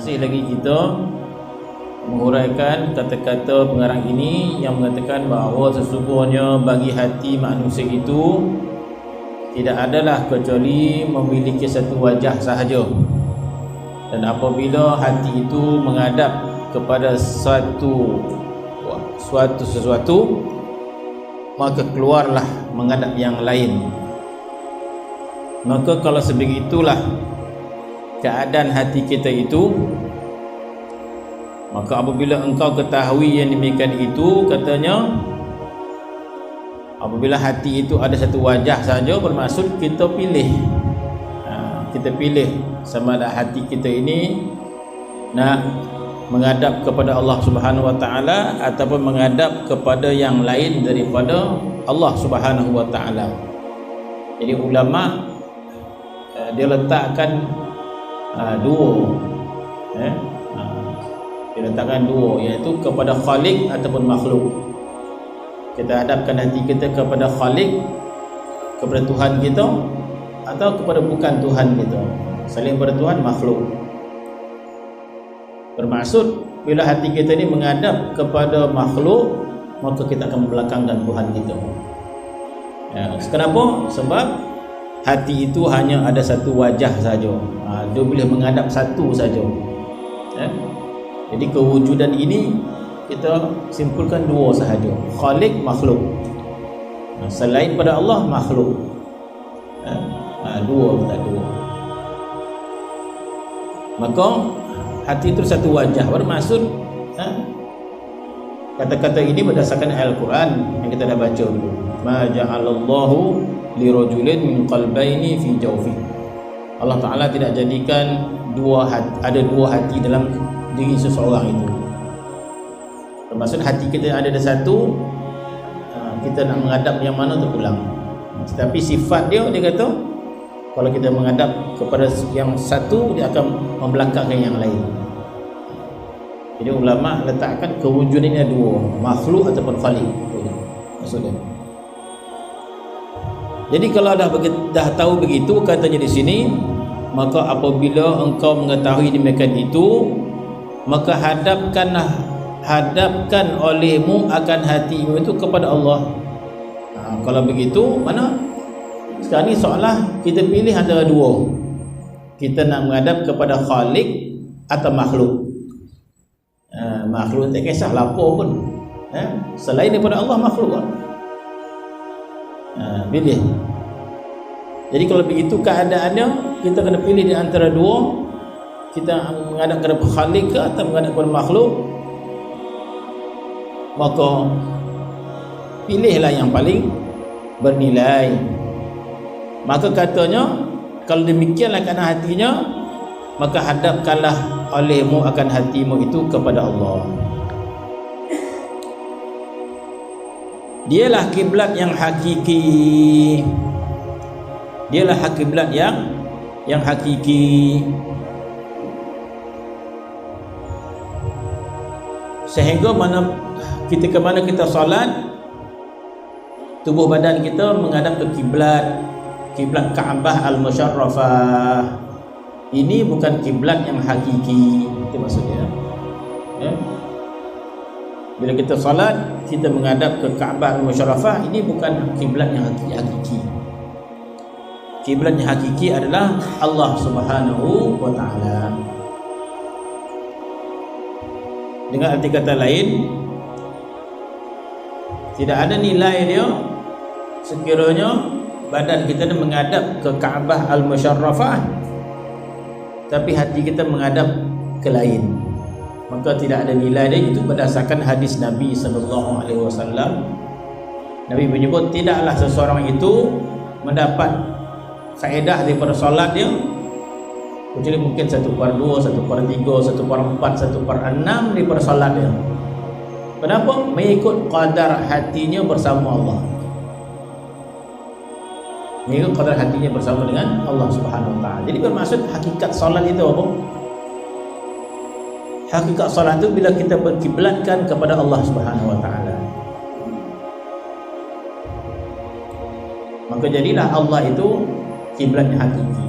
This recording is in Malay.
Masih lagi kita menguraikan kata-kata pengarang ini yang mengatakan bahawa sesungguhnya bagi hati manusia itu tidak adalah kecuali memiliki satu wajah sahaja, dan apabila hati itu menghadap kepada sesuatu, maka keluarlah menghadap yang lain. Maka kalau sebegitulah keadaan hati kita itu, maka apabila engkau ketahui yang demikian itu, katanya apabila hati itu ada satu wajah saja, bermaksud kita pilih, kita pilih sama ada hati kita ini nak menghadap kepada Allah Subhanahu wa taala ataupun menghadap kepada yang lain daripada Allah Subhanahu wa taala. Jadi ulama dia letakkan dua, dia letakkan dua, iaitu kepada Khalik ataupun makhluk. Kita hadapkan hati kita kepada Khalik, kepada Tuhan kita, atau kepada bukan Tuhan kita. Selain pada Tuhan, makhluk. Bermaksud bila hati kita ini menghadap kepada makhluk, maka kita akan membelakangkan Tuhan kita. Kenapa? Sebab hati itu hanya ada satu wajah saja. Dia boleh menghadap satu saja. Jadi kewujudan ini kita simpulkan dua sahaja, Khalik, makhluk. Selain pada Allah, makhluk. Dua, tak dua. Maka hati itu satu wajah. Bermaksud kata-kata ini berdasarkan Al-Quran yang kita dah baca dulu. Ma ja'alallahu lirajulin min qalbaini fi jawfi. Allah Ta'ala tidak jadikan ada dua hati dalam diri seseorang itu. Bermaksud hati kita ada satu, kita nak menghadap yang mana terpulang. Tetapi sifat dia kata kalau kita menghadap kepada yang satu, dia akan membelakangkan yang lain. Jadi ulama letakkan kewujudannya dua, makhluk ataupun Khalik. Maksudnya. Jadi kalau dah tahu begitu, katanya di sini, maka apabila engkau mengetahui demikian itu, maka hadapkan olehmu akan hatimu itu kepada Allah. Kalau begitu, mana sekarang ni seolah kita pilih antara dua. Kita nak menghadap kepada Khalik atau makhluk. Makhluk tak kisah lapor pun. Selain daripada Allah, makhluk lah. Pilih. Jadi kalau begitu keadaannya, kita kena pilih di antara dua. Kita menghadap kepada Khalik ke atau menghadap kepada makhluk, maka pilihlah yang paling bernilai. Maka katanya, kalau demikianlah keadaan hatinya, maka hadapkanlah olehmu akan hatimu itu kepada Allah. Dialah kiblat yang hakiki. Dialah kiblat yang hakiki. Sehingga ketika mana kita solat, tubuh badan kita menghadap ke kiblat Ka'bah al-Musyarrafah. Ini bukan kiblat yang hakiki, itu maksudnya. Bila kita solat, kita menghadap ke Ka'bah al-Musyarrafah, ini bukan kiblat yang hakiki. Kiblat yang hakiki adalah Allah Subhanahu wa taala. Dengan arti kata lain, tidak ada nilai dia sekiranya badan kita menghadap ke Ka'bah al-Musyarrafah, tapi hati kita menghadap ke lain, maka tidak ada nilai dia. Itu berdasarkan hadis Nabi SAW. Nabi menyebut tidaklah seseorang itu mendapat faedah daripada solat dia kecuali mungkin 1/2, 1/3, 1/4, 1/6 daripada solat dia. Kenapa? Mengikut qadar hatinya bersama Allah. Mengikut qadar hatinya bersama dengan Allah Subhanahu wa taala. Jadi bermaksud hakikat solat itu apa? Hakikat solat itu bila kita berkiblatkan kepada Allah Subhanahu wa taala. Maka jadilah Allah itu kiblatnya hakiki.